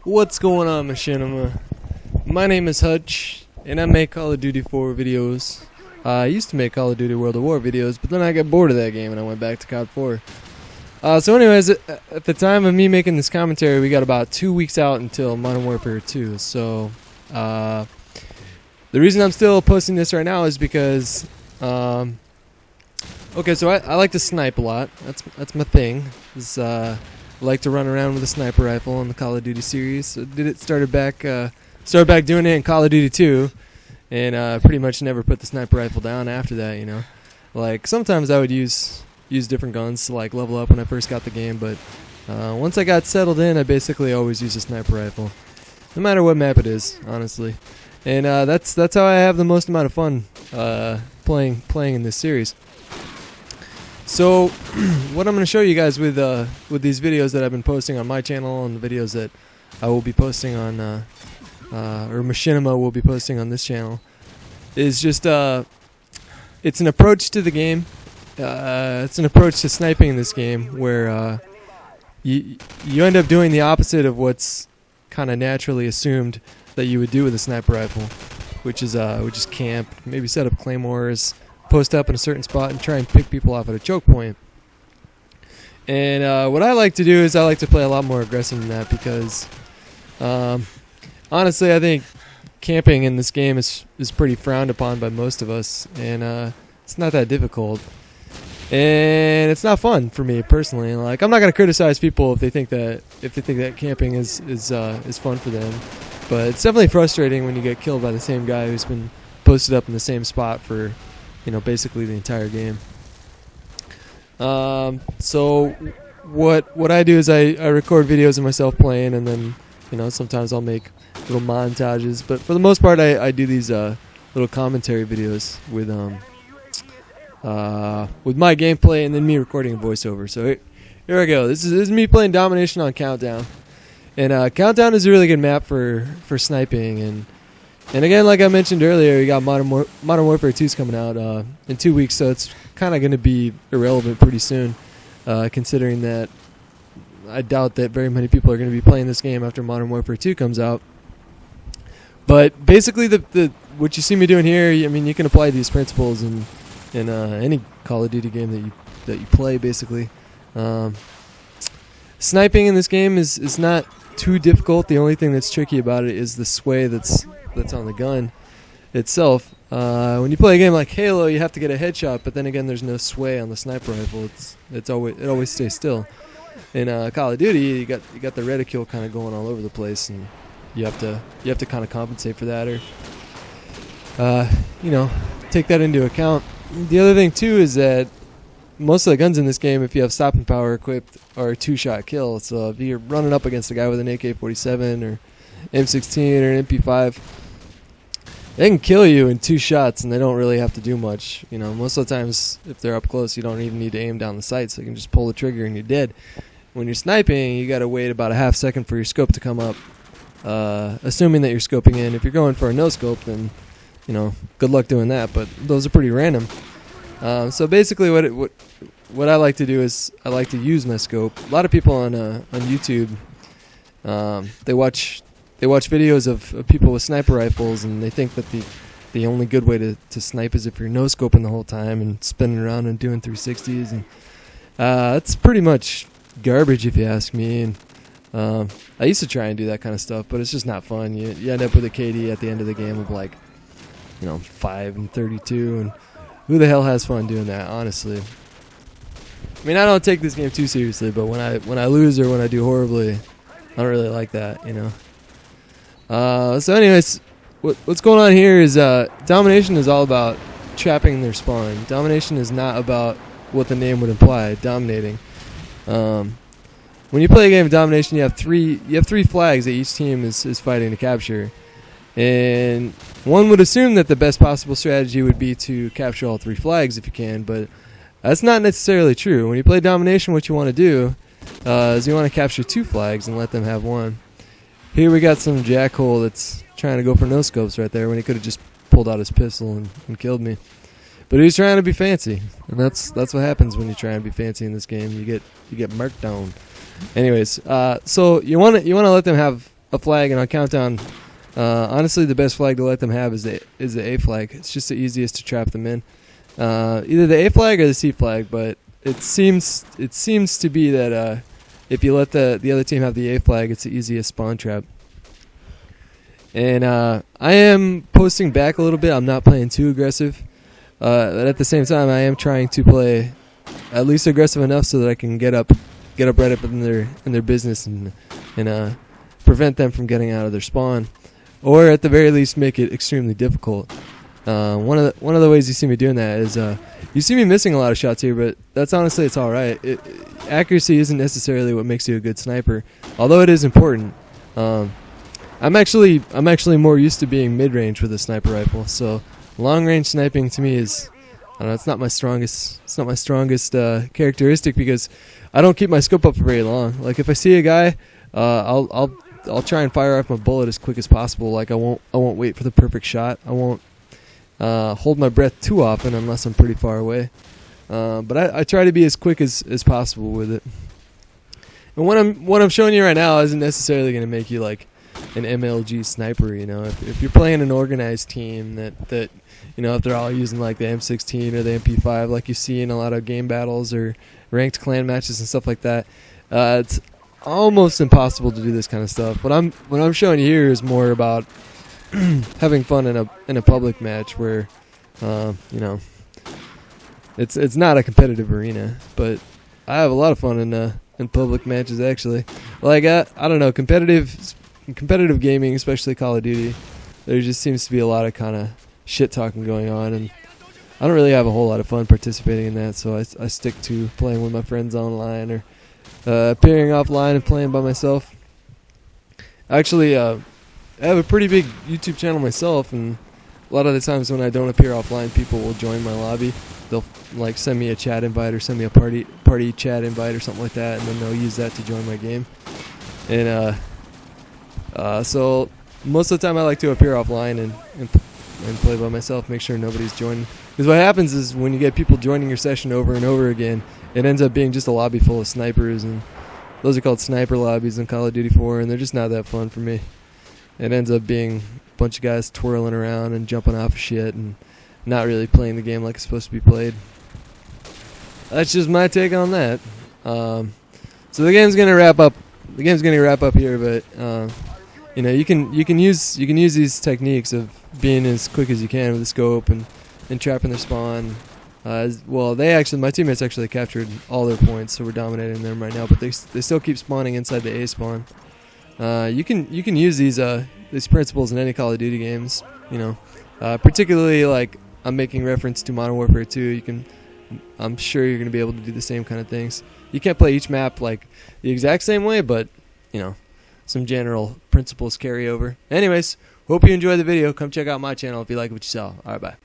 What's going on, Machinima? My name is Hutch, and I make Call of Duty 4 videos. I used to make Call of Duty World of War videos, but then I got bored of that game and I went back to COD 4. So anyways, at the time of me making this commentary, we got about 2 weeks out until Modern Warfare 2. So, the reason I'm still posting this right now is because, okay, so I like to snipe a lot. That's my thing. I like to run around with a sniper rifle in the Call of Duty series. So started back doing it in Call of Duty 2, and pretty much never put the sniper rifle down after that. You know, like sometimes I would use different guns to like level up when I first got the game, but once I got settled in, I basically always use a sniper rifle, no matter what map it is, honestly. And that's how I have the most amount of fun playing in this series. So, what I'm going to show you guys with these videos that I've been posting on my channel and the videos that I will be posting on, or Machinima will be posting on this channel, is just it's an approach to the game. It's an approach to sniping in this game where you end up doing the opposite of what's kind of naturally assumed that you would do with a sniper rifle, which is camp, maybe set up claymores, post up in a certain spot and try and pick people off at a choke point. And what I like to do is I like to play a lot more aggressive than that because honestly I think camping in this game is pretty frowned upon by most of us, and it's not that difficult. And it's not fun for me personally. Like, I'm not gonna criticize people if they think that camping is fun for them, but it's definitely frustrating when you get killed by the same guy who's been posted up in the same spot for, you know, basically the entire game. So what I do is I record videos of myself playing, and then, you know, sometimes I'll make little montages, but for the most part I do these little commentary videos with my gameplay and then me recording a voiceover. So here I go. This is me playing Domination on Countdown. And Countdown is a really good map for sniping, and again, like I mentioned earlier, you got Modern Warfare 2 is coming out in 2 weeks, so it's kind of going to be irrelevant pretty soon, considering that I doubt that very many people are going to be playing this game after Modern Warfare 2 comes out. But basically, the what you see me doing here, I mean, you can apply these principles in any Call of Duty game that you play, basically. Sniping in this game is not too difficult. The only thing that's tricky about it is the sway that's on the gun itself. When you play a game like Halo, you have to get a headshot, but then again, there's no sway on the sniper rifle. It always stays still. In Call of Duty, you got the reticule kind of going all over the place, and you have to kind of compensate for that, or you know, take that into account. The other thing too is that most of the guns in this game, if you have stopping power equipped, are a 2-shot kill. So if you're running up against a guy with an AK-47 or M16 or an MP5, they can kill you in 2 shots, and they don't really have to do much. You know, most of the times, if they're up close, you don't even need to aim down the sights. So you can just pull the trigger and you're dead. When you're sniping, you got to wait about a half second for your scope to come up, assuming that you're scoping in. If you're going for a no scope, then, you know, good luck doing that. But those are pretty random. So basically, what I like to do is I like to use my scope. A lot of people on YouTube, they watch videos of people with sniper rifles, and they think that the only good way to snipe is if you're no scoping the whole time and spinning around and doing 360s, and that's pretty much garbage if you ask me. And I used to try and do that kind of stuff, but it's just not fun. You end up with a KD at the end of the game of like, you know, 5 and 32, and who the hell has fun doing that, honestly? I mean, I don't take this game too seriously, but when I lose or when I do horribly, I don't really like that, you know. So anyways, what's going on here is Domination is all about trapping their spawn. Domination is not about what the name would imply, dominating. When you play a game of Domination, you have three flags that each team is fighting to capture. And one would assume that the best possible strategy would be to capture all 3 flags if you can, but that's not necessarily true. When you play Domination, what you want to do is you want to capture 2 flags and let them have 1. Here we got some jackhole that's trying to go for no scopes right there when he could have just pulled out his pistol and killed me. But he was trying to be fancy, and that's what happens when you try and be fancy in this game. You get marked down. Anyways, so you want to let them have a flag and I'll count down. Honestly, the best flag to let them have is the A flag. It's just the easiest to trap them in. Either the A flag or the C flag, but it seems to be that if you let the other team have the A flag, it's the easiest spawn trap. And I am posting back a little bit. I'm not playing too aggressive, but at the same time, I am trying to play at least aggressive enough so that I can get up right up in their business and prevent them from getting out of their spawn, or at the very least make it extremely difficult. One of the ways you see me doing that is you see me missing a lot of shots here, but that's honestly, it's all right. Accuracy isn't necessarily what makes you a good sniper, although it is important. I'm actually more used to being mid-range with a sniper rifle, so long-range sniping to me is, I don't know, it's not my strongest. It's not my strongest characteristic because I don't keep my scope up for very long. Like if I see a guy, I'll try and fire off my bullet as quick as possible. Like I won't wait for the perfect shot. I won't hold my breath too often unless I'm pretty far away. But I try to be as quick as possible with it. And what I'm showing you right now isn't necessarily going to make you like an MLG sniper, you know. If you're playing an organized team that you know, if they're all using like the M16 or the MP5 like you see in a lot of game battles or ranked clan matches and stuff like that, it's almost impossible to do this kind of stuff. What I'm showing you here is more about having fun in a public match where you know, it's not a competitive arena, but I have a lot of fun in public matches actually. Like I don't know, competitive gaming, especially Call of Duty, there just seems to be a lot of kind of shit talking going on, and I don't really have a whole lot of fun participating in that, so I stick to playing with my friends online or appearing offline and playing by myself. Actually, I have a pretty big YouTube channel myself, and a lot of the times when I don't appear offline, people will join my lobby. They'll like send me a chat invite or send me a party chat invite or something like that, and then they'll use that to join my game. And so most of the time I like to appear offline and play by myself, make sure nobody's joining. Because what happens is when you get people joining your session over and over again, it ends up being just a lobby full of snipers, and those are called sniper lobbies in Call of Duty 4, and they're just not that fun for me. It ends up being a bunch of guys twirling around and jumping off of shit and not really playing the game like it's supposed to be played. That's just my take on that. So the game's gonna wrap up. The game's gonna wrap up here, but you know, you can use these techniques of being as quick as you can with the scope and trapping their spawn. Well, my teammates actually captured all their points, so we're dominating them right now. But they still keep spawning inside the A spawn. You can use these principles in any Call of Duty games. You know, particularly like I'm making reference to Modern Warfare 2. I'm sure you're gonna be able to do the same kind of things. You can't play each map like the exact same way, but you know, some general principles carry over. Anyways, hope you enjoyed the video. Come check out my channel if you like what you saw. All right, bye.